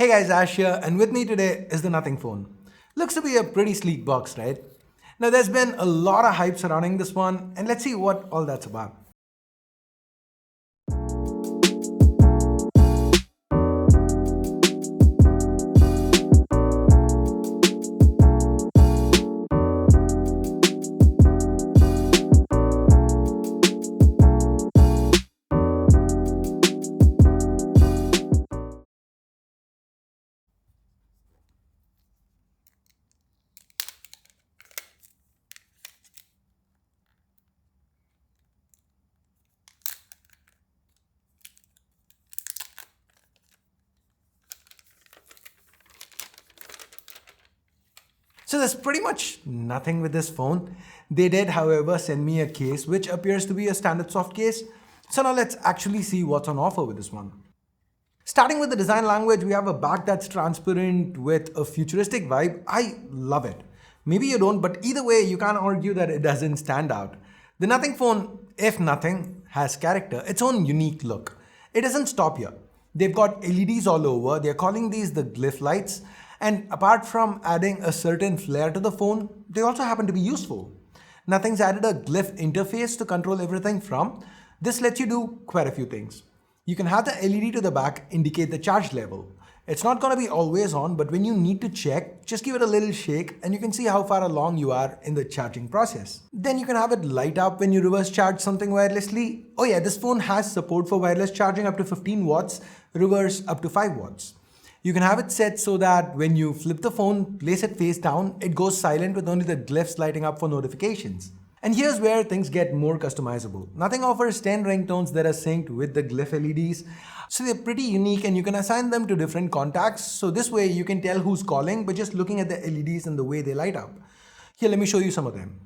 Hey guys, Ash here, and with me today is the Nothing phone. Looks to be a pretty sleek box, right? Now there's been a lot of hype surrounding this one, and let's see what all that's about. So there's pretty much nothing with this phone. They did, however, send me a case which appears to be a standard soft case. So now let's actually see what's on offer with this one. Starting with the design language, we have a back that's transparent with a futuristic vibe. I love it. Maybe you don't, but either way, you can't argue that it doesn't stand out. The Nothing phone, if nothing, has character, its own unique look. It doesn't stop here. They've got LEDs all over. They're calling these the Glyph lights. And apart from adding a certain flair to the phone, they also happen to be useful. Nothing's added a Glyph interface to control everything from. This lets you do quite a few things. You can have the LED to the back indicate the charge level. It's not going to be always on, but when you need to check, just give it a little shake and you can see how far along you are in the charging process. Then you can have it light up when you reverse charge something wirelessly. Oh yeah, this phone has support for wireless charging up to 15 watts, reverse up to 5 watts. You can have it set so that when you flip the phone, place it face down, it goes silent with only the glyphs lighting up for notifications. And here's where things get more customizable. Nothing offers 10 ringtones that are synced with the glyph LEDs. So they're pretty unique and you can assign them to different contacts. So this way you can tell who's calling by just looking at the LEDs and the way they light up. Here, let me show you some of them.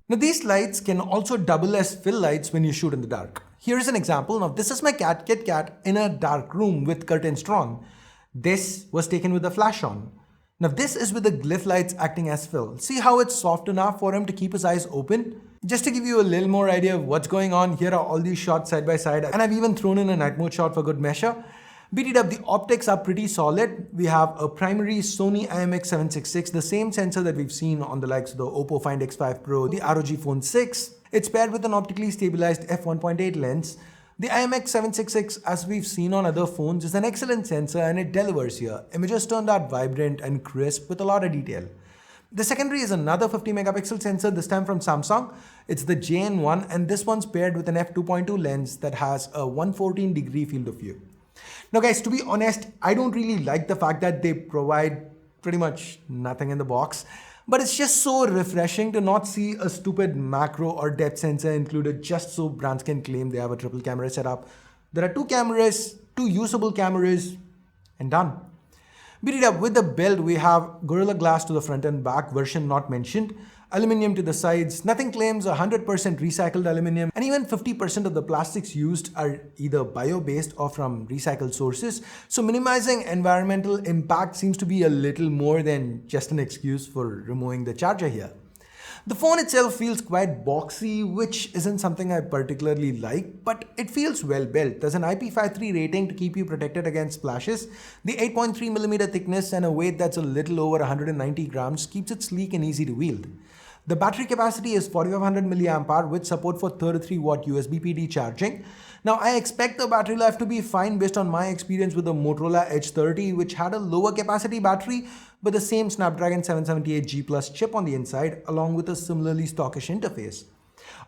Now these lights can also double as fill lights when you shoot in the dark. Here's an example. Now this is my cat Kit Kat in a dark room with curtains drawn. This was taken with the flash on. Now this is with the glyph lights acting as fill. See how it's soft enough for him to keep his eyes open? Just to give you a little more idea of what's going on, here are all these shots side by side, and I've even thrown in a night mode shot for good measure. Beat it up, the optics are pretty solid. We have a primary Sony IMX766, the same sensor that we've seen on the likes of the Oppo Find X5 Pro, the ROG Phone 6. It's paired with an optically stabilized f1.8 lens. The IMX766, as we've seen on other phones, is an excellent sensor and it delivers here. Images turned out vibrant and crisp with a lot of detail. The secondary is another 50 megapixel sensor, this time from Samsung. It's the JN1 and this one's paired with an f2.2 lens that has a 114-degree field of view. Now guys, to be honest, I don't really like the fact that they provide pretty much nothing in the box, but it's just so refreshing to not see a stupid macro or depth sensor included just so brands can claim they have a triple camera setup. There are two cameras, two usable cameras, and done. Beat it up, with the build, we have Gorilla Glass to the front and back, version not mentioned. Aluminium to the sides. Nothing claims 100% recycled aluminium, and even 50% of the plastics used are either bio-based or from recycled sources. So minimizing environmental impact seems to be a little more than just an excuse for removing the charger here. The phone itself feels quite boxy, which isn't something I particularly like, but it feels well built. There's an IP53 rating to keep you protected against splashes. The 8.3mm thickness and a weight that's a little over 190 grams keeps it sleek and easy to wield. The battery capacity is 4500 mAh with support for 33 watt USB PD charging. Now I expect the battery life to be fine based on my experience with the Motorola Edge 30, which had a lower capacity battery but the same Snapdragon 778G Plus chip on the inside along with a similarly stockish interface.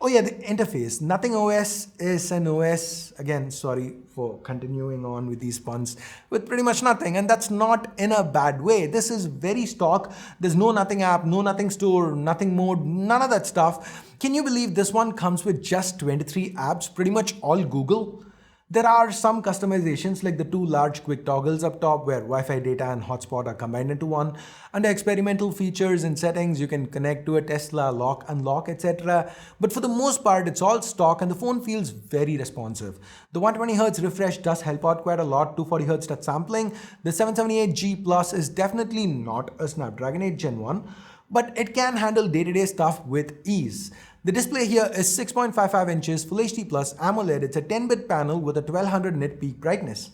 Oh yeah, the interface. Nothing OS is an OS, again, sorry for continuing on with these puns, with pretty much nothing, and that's not in a bad way. This is very stock. There's no Nothing app, no Nothing store, Nothing mode, none of that stuff. Can you believe this one comes with just 23 apps, pretty much all Google? There are some customizations like the two large quick toggles up top where Wi-Fi data and hotspot are combined into one. Under experimental features and settings, you can connect to a Tesla, lock, unlock, etc. But for the most part, it's all stock and the phone feels very responsive. The 120Hz refresh does help out quite a lot, 240Hz touch sampling. The 778G Plus is definitely not a Snapdragon 8 Gen 1, but it can handle day-to-day stuff with ease. The display here is 6.55 inches Full HD Plus AMOLED. It's a 10-bit panel with a 1200 nit peak brightness.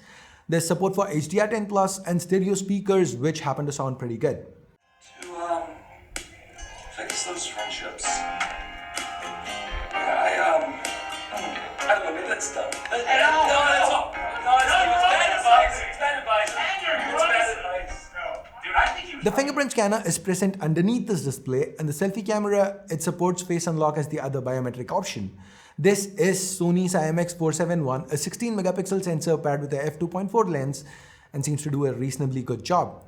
There's support for HDR10 Plus and stereo speakers, which happen to sound pretty good. To fix those friendships, I don't know, maybe that's dumb. No, it's bad advice. It's bad advice. It's bad advice. Dude, I think The fingerprint scanner is present underneath this display, and the selfie camera, it supports face unlock as the other biometric option. This is Sony's IMX471, a 16 megapixel sensor paired with a f2.4 lens, and seems to do a reasonably good job.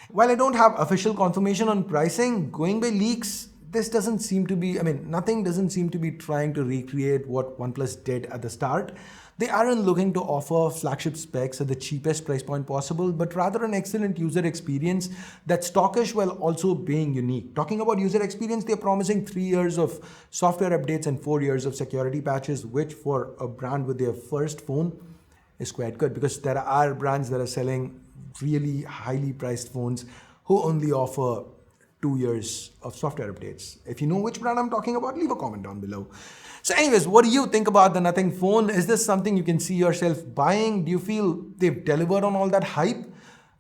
While I don't have official confirmation on pricing, going by leaks, this doesn't seem to be, nothing doesn't seem to be trying to recreate what OnePlus did at the start. They aren't looking to offer flagship specs at the cheapest price point possible, but rather an excellent user experience that's stockish while also being unique. Talking about user experience, they're promising 3 years of software updates and 4 years of security patches, which for a brand with their first phone is quite good, because there are brands that are selling really highly priced phones who only offer 2 years of software updates. If you know which brand I'm talking about, leave a comment down below. So anyways, what do you think about the Nothing phone? Is this something you can see yourself buying? Do you feel they've delivered on all that hype?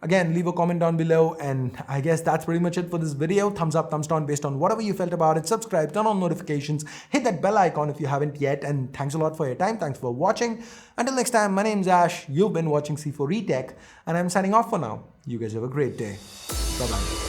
Again, leave a comment down below, and I guess that's pretty much it for this video. Thumbs up, thumbs down based on whatever you felt about it. Subscribe, turn on notifications, hit that bell icon if you haven't yet, and thanks a lot for your time. Thanks for watching. Until next time, my name's Ash. You've been watching C4 Retech, and I'm signing off for now. You guys have a great day. Bye-bye.